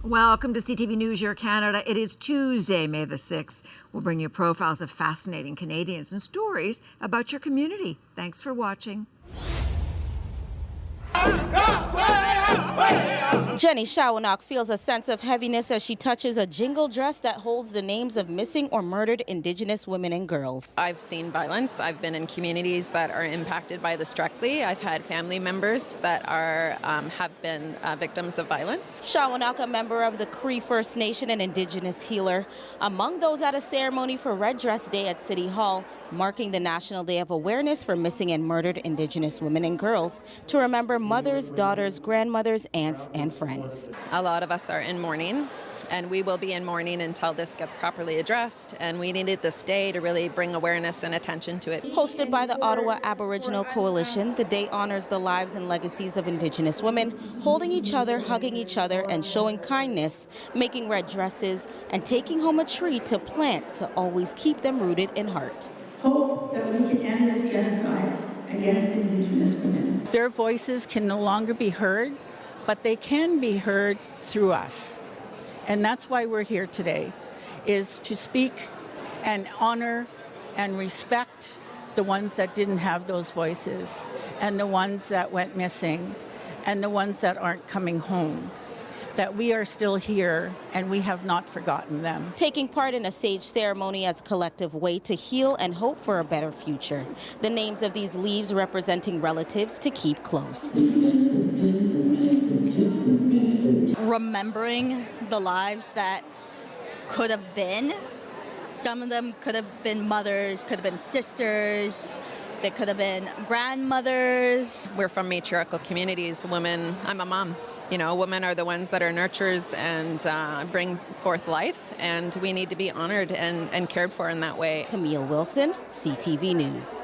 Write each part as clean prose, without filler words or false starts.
Welcome to CTV News Your Canada. It is Tuesday, May the 6th. We'll bring you profiles of fascinating Canadians and stories about your community. Thanks for watching. Jenny Shawanok feels a sense of heaviness as she touches a jingle dress that holds the names of missing or murdered Indigenous women and girls. I've seen violence. I've been in communities that are impacted by this directly. I've had family members that are have been victims of violence. Shawanok, a member of the Cree First Nation and Indigenous healer, among those at a ceremony for Red Dress Day at City Hall, marking the National Day of Awareness for Missing and Murdered Indigenous Women and Girls to remember mothers, daughters, grandmothers, aunts, and friends. A lot of us are in mourning, and we will be in mourning until this gets properly addressed, and we needed this day to really bring awareness and attention to it. Hosted by the Ottawa Aboriginal Coalition, the day honors the lives and legacies of Indigenous women, holding each other, hugging each other, and showing kindness, making red dresses, and taking home a tree to plant to always keep them rooted in heart. Hope that we can end this genocide against Indigenous women. Their voices can no longer be heard, but they can be heard through us. And that's why we're here today, is to speak and honor and respect the ones that didn't have those voices, and the ones that went missing, and the ones that aren't coming home. That we are still here and we have not forgotten them. Taking part in a sage ceremony as a collective way to heal and hope for a better future. The names of these leaves representing relatives to keep close. Remembering the lives that could have been. Some of them could have been mothers, could have been sisters, they could have been grandmothers. We're from matriarchal communities. Women, I'm a mom. You know, women are the ones that are nurturers and bring forth life, and we need to be honored and cared for in that way. Camille Wilson, CTV News.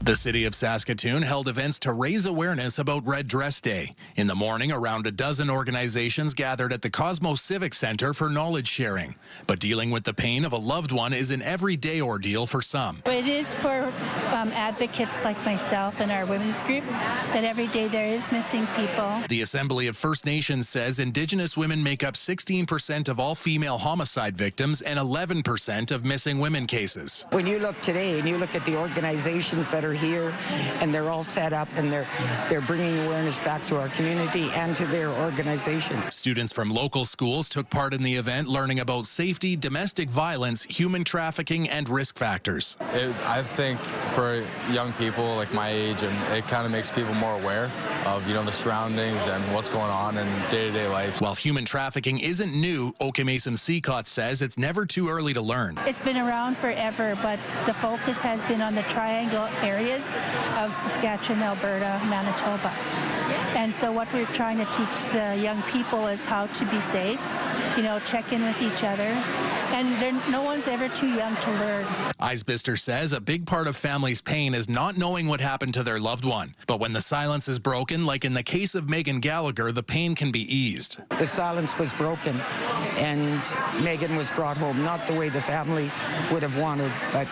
The city of Saskatoon held events to raise awareness about Red Dress Day. In the morning, around a dozen organizations gathered at the Cosmos Civic Center for knowledge sharing. But dealing with the pain of a loved one is an everyday ordeal for some. It is for advocates like myself and our women's group that every day there is missing people. The Assembly of First Nations says Indigenous women make up 16% of all female homicide victims and 11% of missing women cases. When you look today and you look at the organizations that are here and they're all set up and they're bringing awareness back to our community and to their organizations. Students from local schools took part in the event learning about safety, domestic violence, human trafficking, and risk factors. I think for young people like my age, and it kind of makes people more aware of, the surroundings and what's going on in day-to-day life. While human trafficking isn't new, Okemason Seacott says it's never too early to learn. It's been around forever, but the focus has been on the triangle areas of Saskatchewan, Alberta, Manitoba. And so what we're trying to teach the young people is how to be safe, check in with each other. And no one's ever too young to learn. Eisbister says a big part of families' pain is not knowing what happened to their loved one. But when the silence is broken, like in the case of Megan Gallagher, the pain can be eased. The silence was broken and Megan was brought home, not the way the family would have wanted, but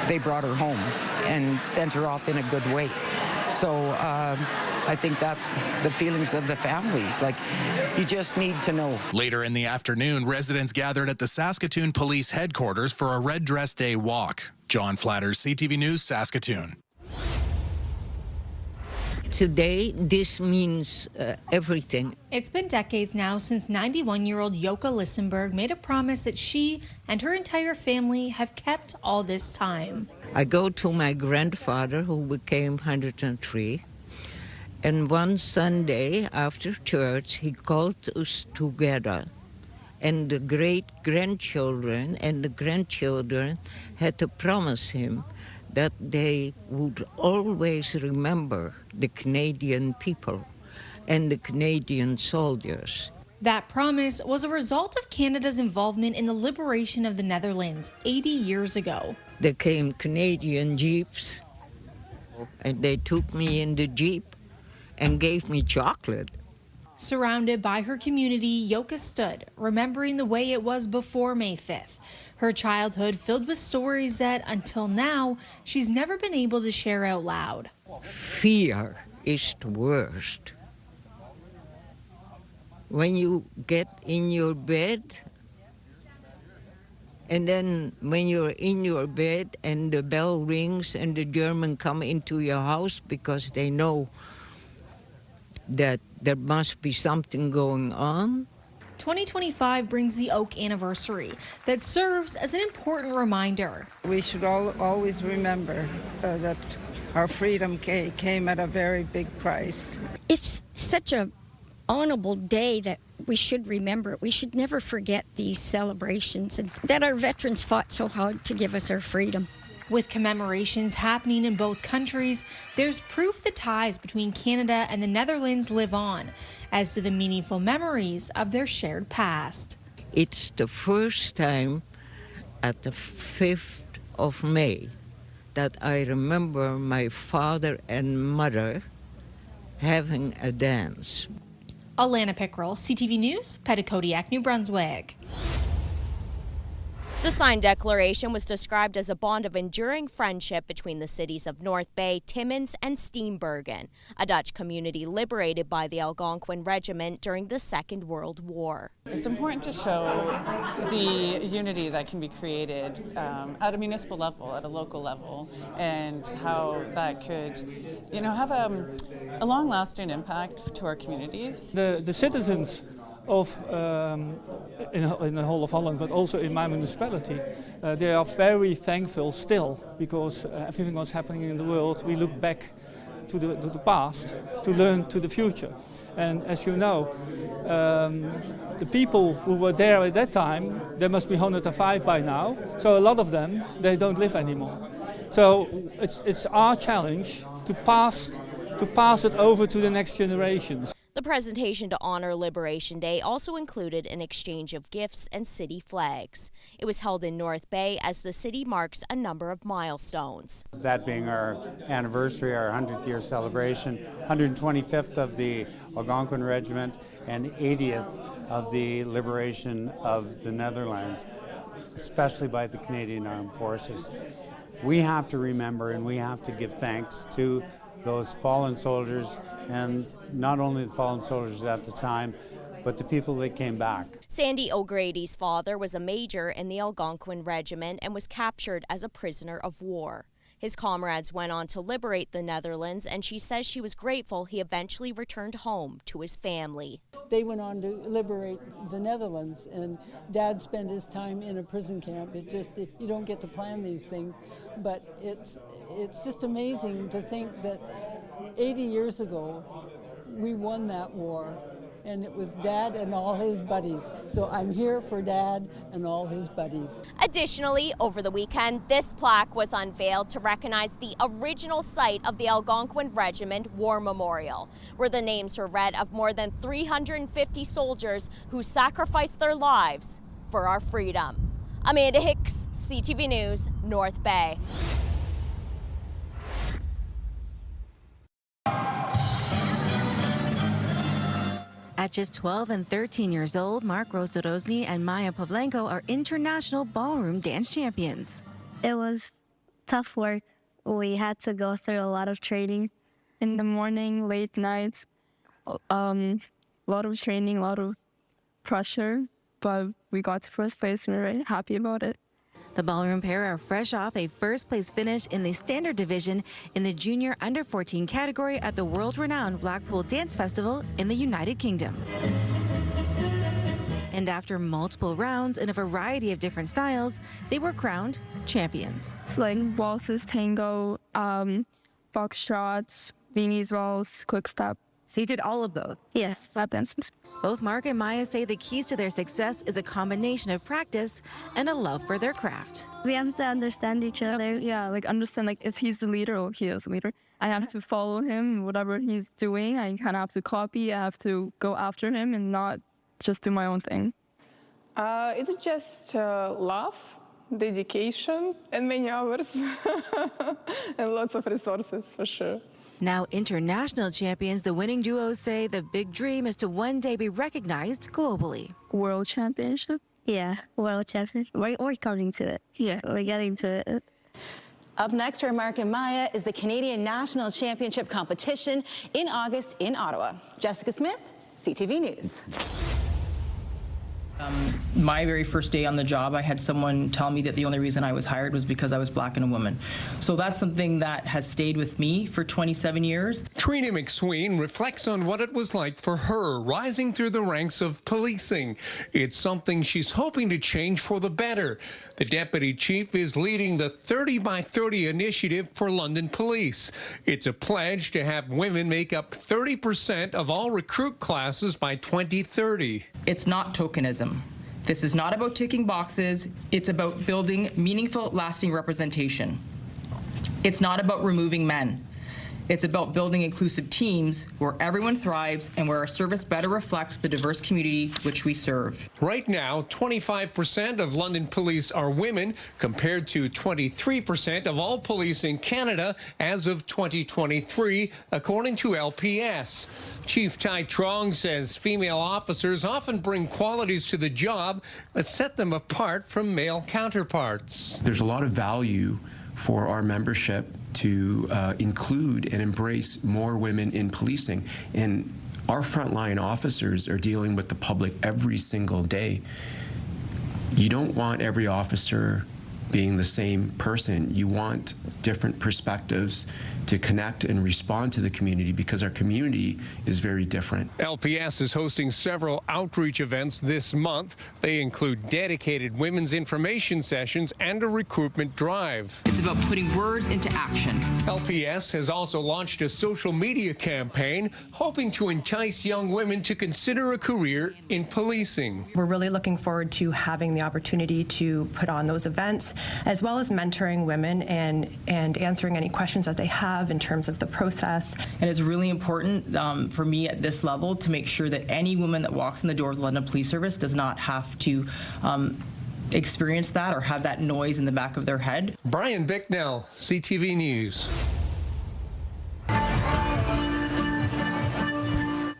they brought her home and sent her off in a good way. So I think that's the feelings of the families. Like, you just need to know. Later in the afternoon, residents gathered at the Saskatoon Police Headquarters for a Red Dress Day walk. John Flatters, CTV News, Saskatoon. Today, this means everything. It's been decades now since 91-year-old Yoka Lissenberg made a promise that she and her entire family have kept all this time. I go to my grandfather, who became 103, and one Sunday after church, he called us together. And the great-grandchildren and the grandchildren had to promise him that they would always remember the Canadian people and the Canadian soldiers. That promise was a result of Canada's involvement in the liberation of the Netherlands 80 years ago. There came Canadian jeeps, and they took me in the jeep and gave me chocolate. Surrounded by her community, Yoka stood, remembering the way it was before May 5th. Her childhood filled with stories that, until now, she's never been able to share out loud. Fear is the worst. when you get in your bed, and then when you're in your bed and the bell rings and the German come into your house because they know that there must be something going on. 2025 brings the Oak anniversary that serves as an important reminder. We should always remember that our freedom came at a very big price. It's such a honorable day that we should remember it. We should never forget these celebrations and that our veterans fought so hard to give us our freedom. With commemorations happening in both countries, there's proof the ties between Canada and the Netherlands live on, as do the meaningful memories of their shared past. It's the first time at the 5th of May that I remember my father and mother having a dance. Alana Pickrell, CTV News, Petitcodiac, New Brunswick. The signed declaration was described as a bond of enduring friendship between the cities of North Bay, Timmins, and Steenbergen, a Dutch community liberated by the Algonquin Regiment during the Second World War. It's important to show the unity that can be created at a municipal level, at a local level, and how that could, have a long-lasting impact to our communities. The citizens of in the whole of Holland, but also in my municipality, they are very thankful still, because everything was happening in the world. We look back to the past to learn to the future. And as you know, the people who were there at that time, there must be 105 by now. So a lot of them, they don't live anymore. So it's our challenge to pass it over to the next generations. The presentation to honor Liberation Day also included an exchange of gifts and city flags. It was held in North Bay as the city marks a number of milestones. That being our anniversary, our 100th year celebration, 125th of the Algonquin Regiment and 80th of the liberation of the Netherlands, especially by the Canadian Armed Forces. We have to remember and we have to give thanks to those fallen soldiers, and not only the fallen soldiers at the time, but the people that came back. Sandy O'Grady's father was a major in the Algonquin Regiment and was captured as a prisoner of war. His comrades went on to liberate the Netherlands, and she says she was grateful he eventually returned home to his family. They went on to liberate the Netherlands, and Dad spent his time in a prison camp. You don't get to plan these things, but it's just amazing to think that 80 years ago we won that war, and it was Dad and all his buddies. So I'm here for Dad and all his buddies. Additionally, over the weekend, this plaque was unveiled to recognize the original site of the Algonquin Regiment War Memorial, where the names were read of more than 350 soldiers who sacrificed their lives for our freedom. Amanda Hicks, CTV News, North Bay. At just 12 and 13 years old, Mark Rostorozny and Maya Pavlenko are international ballroom dance champions. It was tough work. We had to go through a lot of training in the morning, late nights, a lot of training, a lot of pressure, but we got to first place and we're very happy about it. The ballroom pair are fresh off a first-place finish in the standard division in the junior under-14 category at the world-renowned Blackpool Dance Festival in the United Kingdom. And after multiple rounds in a variety of different styles, they were crowned champions. It's like waltzes, tango, foxtrots, Viennese waltz, quick step. So you did all of those? Yes, lap dances. Both Mark and Maya say the keys to their success is a combination of practice and a love for their craft. We have to understand each other. Yeah, understand if he's the leader or he is the leader. I have to follow him, whatever he's doing. I kind of have to copy. I have to go after him and not just do my own thing. It's just love, dedication, and many hours, and lots of resources for sure. Now international champions, the winning duos say the big dream is to one day be recognized globally. World championship? Yeah, world championship. We're coming to it. Yeah, we're getting to it. Up next for Mark and Maya is the Canadian National Championship competition in August in Ottawa. Jessica Smith, CTV News. My very first day on the job, I had someone tell me that the only reason I was hired was because I was black and a woman. So that's something that has stayed with me for 27 years. Trina McSween reflects on what it was like for her rising through the ranks of policing. It's something she's hoping to change for the better. The deputy chief is leading the 30 by 30 initiative for London Police. It's a pledge to have women make up 30% of all recruit classes by 2030. It's not tokenism. This is not about ticking boxes. It's about building meaningful, lasting representation. It's not about removing men. It's about building inclusive teams where everyone thrives and where our service better reflects the diverse community which we serve. Right now, 25% of London police are women, compared to 23% of all police in Canada as of 2023, according to LPS. Chief Tai Trong says female officers often bring qualities to the job that set them apart from male counterparts. There's a lot of value for our membership to include and embrace more women in policing. And our frontline officers are dealing with the public every single day. You don't want every officer being the same person. You want different perspectives to connect and respond to the community, because our community is very different. LPS is hosting several outreach events this month. They include dedicated women's information sessions and a recruitment drive. It's about putting words into action. LPS has also launched a social media campaign hoping to entice young women to consider a career in policing. We're really looking forward to having the opportunity to put on those events, as well as mentoring women and answering any questions that they have in terms of the process. And it's really important for me at this level to make sure that any woman that walks in the door of the London Police Service does not have to experience that or have that noise in the back of their head. Brian Bicknell, CTV News.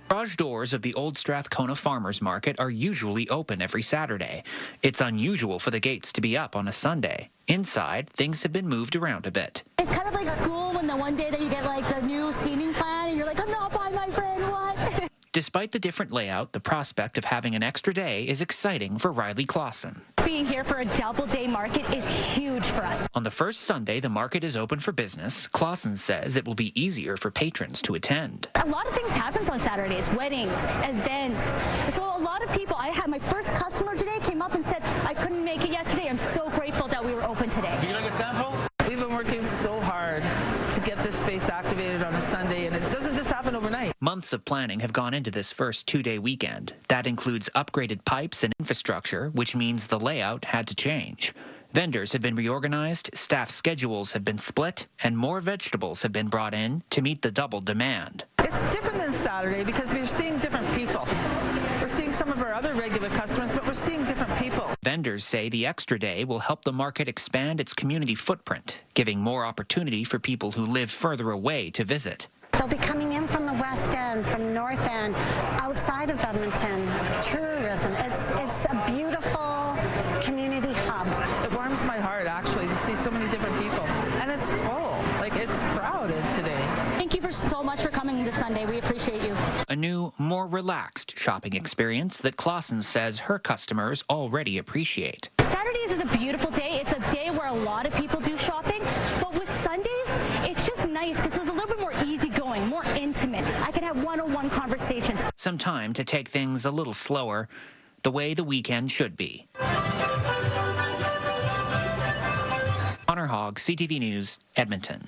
Garage doors of the old Strathcona Farmers Market are usually open every Saturday. It's unusual for the gates to be up on a Sunday. Inside, things have been moved around a bit. It's kind of like school when the one day that you get like the new seating plan and you're like, I'm not buying my friend, what? Despite the different layout, the prospect of having an extra day is exciting for Riley Clausen. Being here for a double day market is huge for us. On the first Sunday the market is open for business, Clausen says it will be easier for patrons to attend. A lot of things happen on Saturdays, weddings, events. So a lot of people, I had my first customer today came up and said, I couldn't make it yesterday. I'm so grateful that we were open today. Would you like a sample? We've been working so hard to get this space activated on a Sunday, and it doesn't just happen overnight. Months of planning have gone into this first two-day weekend. That includes upgraded pipes and infrastructure, which means the layout had to change. Vendors have been reorganized, staff schedules have been split, and more vegetables have been brought in to meet the double demand. It's different than Saturday because we're seeing different people. We're seeing some of our other regular customers, but we're seeing different people. Vendors say the extra day will help the market expand its community footprint, giving more opportunity for people who live further away to visit. They'll be coming in from the West End, from North End, outside of Edmonton. Tourism. It's a beautiful community hub. It warms my heart, actually, to see so many different people. And it's full. Like, it's crowded today. Thank you so much for coming this Sunday. We appreciate you. A new, more relaxed shopping experience that Clausen says her customers already appreciate. Saturdays is a beautiful day. It's a day where a lot of people do shopping. But with Sundays, it's just nice because it's a little bit more easygoing, more intimate. I can have one-on-one conversations. Some time to take things a little slower, the way the weekend should be. Connor Hogg, CTV News, Edmonton.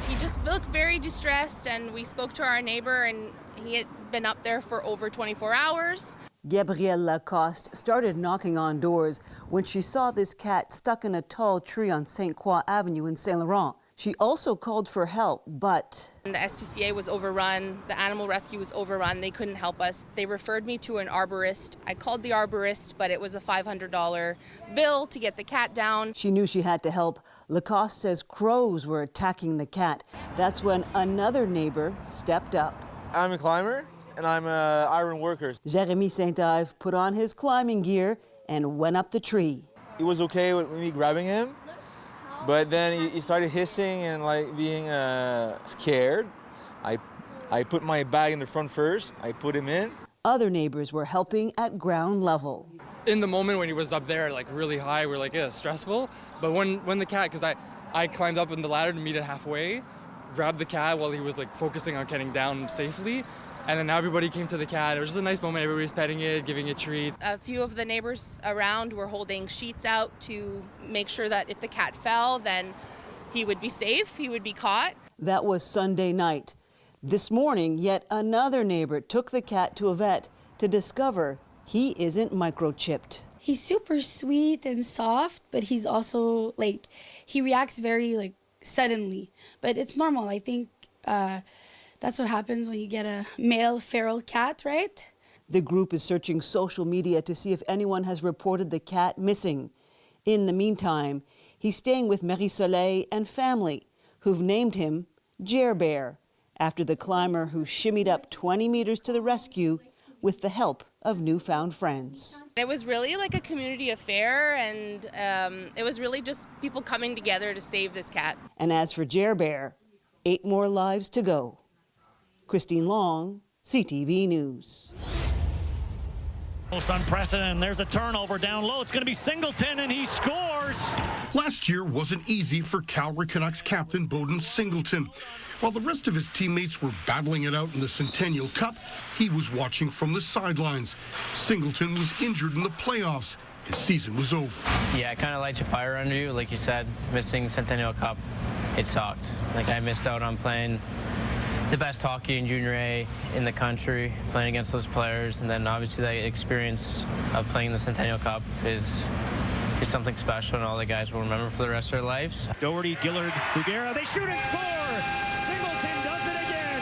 He just looked very distressed, and we spoke to our neighbor, and he had been up there for over 24 hours. Gabrielle Lacoste started knocking on doors when she saw this cat stuck in a tall tree on St. Croix Avenue in Saint Laurent. She also called for help, but The SPCA was overrun, the animal rescue was overrun, they couldn't help us. They referred me to an arborist. I called the arborist, but it was a $500 bill to get the cat down. She knew she had to help. Lacoste says crows were attacking the cat. That's when another neighbor stepped up. I'm a climber, and I'm an iron worker. Jeremy Saint-Ive put on his climbing gear and went up the tree. It was okay with me grabbing him, but then he started hissing and like being scared. I I put my bag in the front first, I put him in. Other neighbors were helping at ground level. In the moment when he was up there, like really high, we're like, yeah, it's stressful. But when the cat, because I climbed up in the ladder to meet it halfway, grabbed the cat while he was like focusing on getting down safely. And then everybody came to the cat. It was just a nice moment. Everybody's petting it, giving it treats. A few of the neighbors around were holding sheets out to make sure that if the cat fell, then he would be safe, he would be caught. That was Sunday night. This morning, yet another neighbor took the cat to a vet to discover he isn't microchipped. He's super sweet and soft, but he's also like, he reacts very like suddenly, but it's normal. I think that's what happens when you get a male feral cat, right? The group is searching social media to see if anyone has reported the cat missing. In the meantime, he's staying with Marie Soleil and family, who've named him Jer Bear, after the climber who shimmied up 20 meters to the rescue with the help of newfound friends. It was really like a community affair, and it was really just people coming together to save this cat. And as for Jer Bear, 8 more lives to go. Christine Long, CTV News. Most unprecedented. There's a turnover down low. It's going to be Singleton, and he scores. Last year wasn't easy for Calgary Canucks captain Bowden Singleton. While the rest of his teammates were battling it out in the Centennial Cup, he was watching from the sidelines. Singleton was injured in the playoffs. His season was over. Yeah, it kind of lights a fire under you. Like you said, missing Centennial Cup, it sucked. Like, I missed out on playing the best hockey in Junior A in the country, playing against those players, and then obviously that experience of playing the Centennial Cup is something special, and all the guys will remember for the rest of their lives. Doherty, Gillard, Bugera, they shoot and score! Singleton does it again!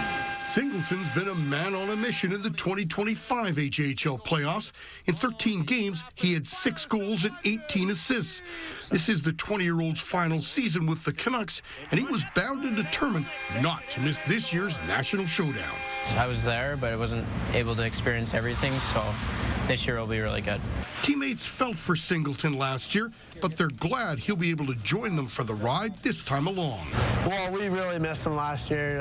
Singleton's been a man on a mission in the 2025 AJHL playoffs. In 13 games, he had 6 goals and 18 assists. This is the 20-year-old's final season with the Canucks, and he was bound and determined not to miss this year's national showdown. I was there, but I wasn't able to experience everything, so this year will be really good. Teammates felt for Singleton last year, but they're glad he'll be able to join them for the ride this time along. Well, we really missed him last year.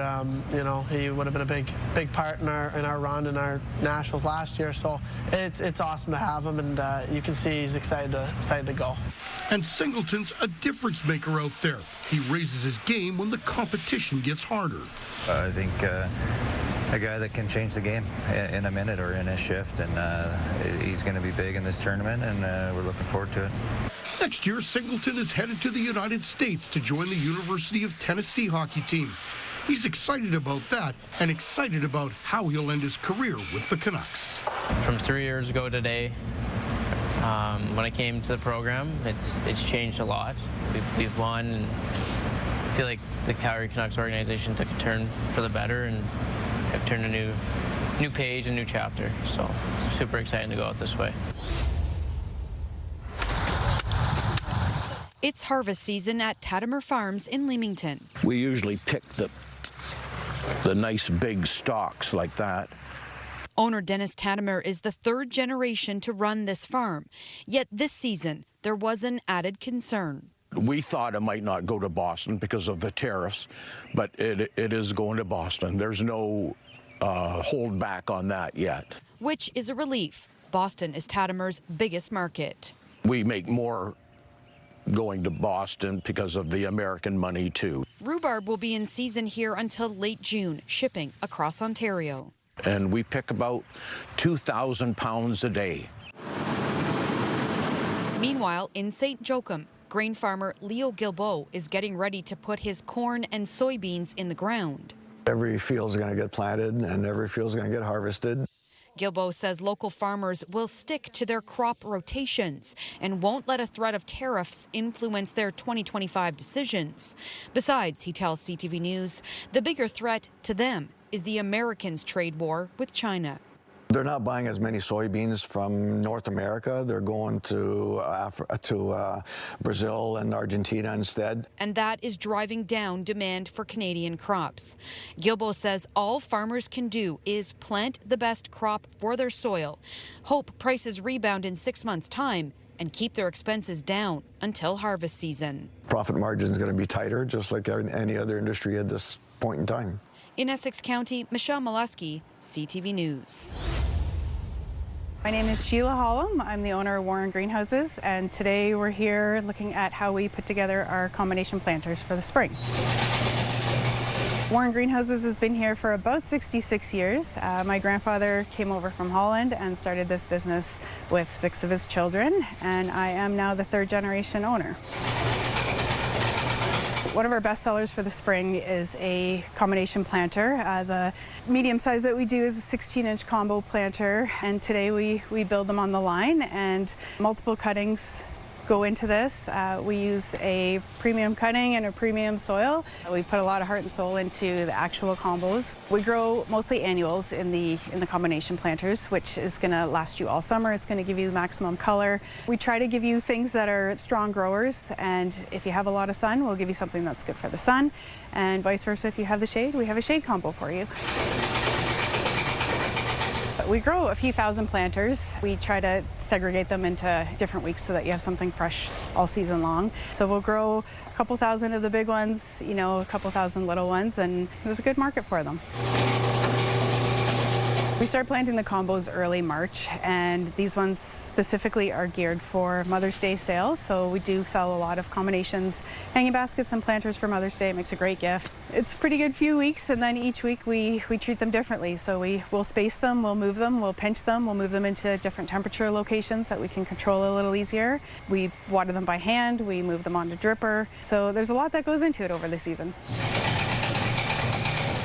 You know, he would have been a big part in our run in our nationals last year. So it's awesome to have him, and you can see he's excited to go. And Singleton's a difference maker out there. He raises his game when the competition gets harder. I think a guy that can change the game in a minute or in a shift, and he's going to be big in this tournament, and we're looking forward to it. Next year, Singleton is headed to the United States to join the University of Tennessee hockey team. He's excited about that and excited about how he'll end his career with the Canucks. From 3 years ago today, when I came to the program, it's changed a lot. We've won, and I feel like the Calgary Canucks organization took a turn for the better, and have turned a new page, a new chapter. So it's super exciting to go out this way. It's harvest season at Tatimer Farms in Leamington. We usually pick the nice big stalks like that. Owner Dennis Tatimer is the 3rd generation to run this farm. Yet this season, there was an added concern. We thought it might not go to Boston because of the tariffs, but it is going to Boston. There's no hold back on that yet. Which is a relief. Boston is Tatimer's biggest market. We make more going to Boston because of the American money, too. Rhubarb will be in season here until late June, shipping across Ontario. And we pick about 2,000 pounds a day. Meanwhile, in St. Joachim, grain farmer Leo Guilbeault is getting ready to put his corn and soybeans in the ground. Every field is going to get planted and every field is going to get harvested. Guilbeault says local farmers will stick to their crop rotations and won't let a threat of tariffs influence their 2025 decisions. Besides, he tells CTV News, the bigger threat to them is the Americans' trade war with China. They're not buying as many soybeans from North America. They're going to Brazil and Argentina instead. And that is driving down demand for Canadian crops. Guilbeault says all farmers can do is plant the best crop for their soil, hope prices rebound in 6 months' time, and keep their expenses down until harvest season. Profit margin is going to be tighter, just like any other industry at this point in time. In Essex County, Michelle Molesky, CTV News. My name is Sheila Hollum. I'm the owner of Warren Greenhouses, and today we're here looking at how we put together our combination planters for the spring. Warren Greenhouses has been here for about 66 years. My grandfather came over from Holland and started this business with 6 of his children, and I am now the 3rd generation owner. One of our best sellers for the spring is a combination planter. The medium size that we do is a 16-inch combo planter, and today we build them on the line, and multiple cuttings go into this. We use a premium cutting and a premium soil. We put a lot of heart and soul into the actual combos. We grow mostly annuals in the combination planters, which is going to last you all summer. It's going to give you the maximum color. We try to give you things that are strong growers, and if you have a lot of sun, we'll give you something that's good for the sun, and vice versa. If you have the shade, we have a shade combo for you. We grow a few thousand planters. We try to segregate them into different weeks so that you have something fresh all season long. So we'll grow a couple thousand of the big ones, a couple thousand little ones, and there's a good market for them. We start planting the combos early March, and these ones specifically are geared for Mother's Day sales. So we do sell a lot of combinations, hanging baskets and planters for Mother's Day. It makes a great gift. It's a pretty good few weeks, and then each week we treat them differently. So we'll space them, we'll move them, we'll pinch them, we'll move them into different temperature locations that we can control a little easier. We water them by hand, we move them onto dripper. So there's a lot that goes into it over the season.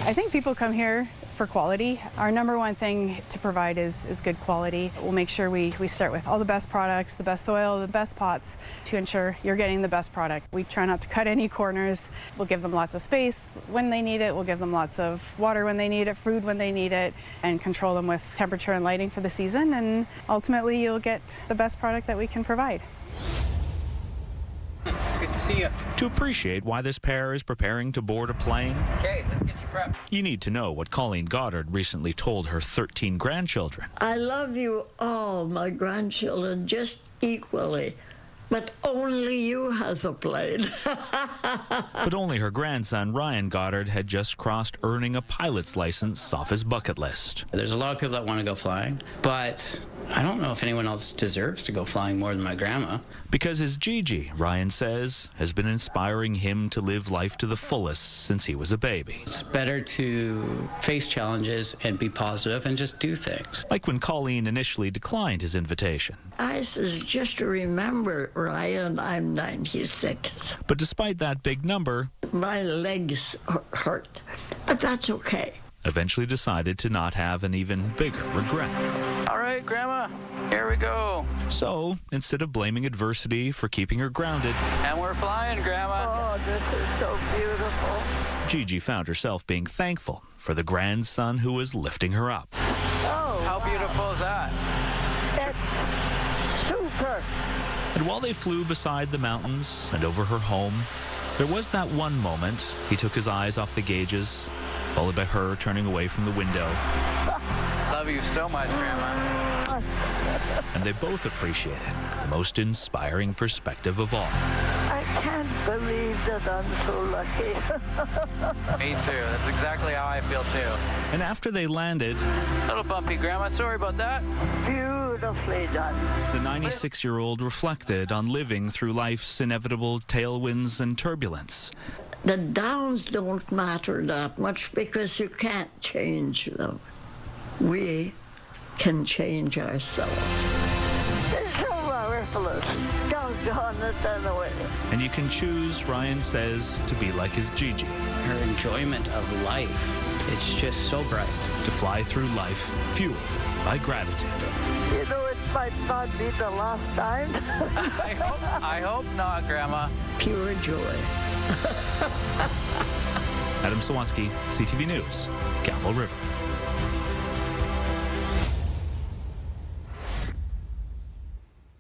I think people come here for quality. Our number one thing to provide is good quality. We'll make sure we start with all the best products, the best soil, the best pots to ensure you're getting the best product. We try not to cut any corners. We'll give them lots of space when they need it. We'll give them lots of water when they need it, food when they need it, and control them with temperature and lighting for the season. And ultimately, you'll get the best product that we can provide. Good to see you. To appreciate why this pair is preparing to board a plane, Okay, let's get you prepped. you need to know what Colleen Goddard recently told her 13 grandchildren. I love you all, my grandchildren, just equally. But only you has a plane. But only her grandson, Ryan Goddard, had just crossed earning a pilot's license off his bucket list. There's a lot of people that want to go flying, but I don't know if anyone else deserves to go flying more than my grandma. Because his Gigi, Ryan says, has been inspiring him to live life to the fullest since he was a baby. It's better to face challenges and be positive and just do things. Like when Colleen initially declined his invitation. I says, just to remember, Ryan, I'm 96. But despite that big number, my legs hurt, but that's okay. Eventually decided to not have an even bigger regret. All right, Grandma, here we go. So, instead of blaming adversity for keeping her grounded, And we're flying, Grandma. Oh, this is so beautiful. Gigi found herself being thankful for the grandson who was lifting her up. Oh, How beautiful is that? That's super. And while they flew beside the mountains and over her home, there was that one moment he took his eyes off the gauges, followed by her turning away from the window. Love you so much, Grandma. And they both appreciated the most inspiring perspective of all. I can't believe that I'm so lucky. Me too. That's exactly how I feel too. And after they landed, A little bumpy, Grandma. Sorry about that. Beautifully done. the 96-year-old reflected on living through life's inevitable tailwinds and turbulence. The downs don't matter that much because you can't change them. We can change ourselves. It's so marvelous. Doggone it anyway. And you can choose, Ryan says, to be like his Gigi. Her enjoyment of life, it's just so bright. To fly through life fueled by gratitude. You know, it might not be the last time. I hope not, Grandma. Pure joy. Adam Sawatsky, CTV News, Campbell River.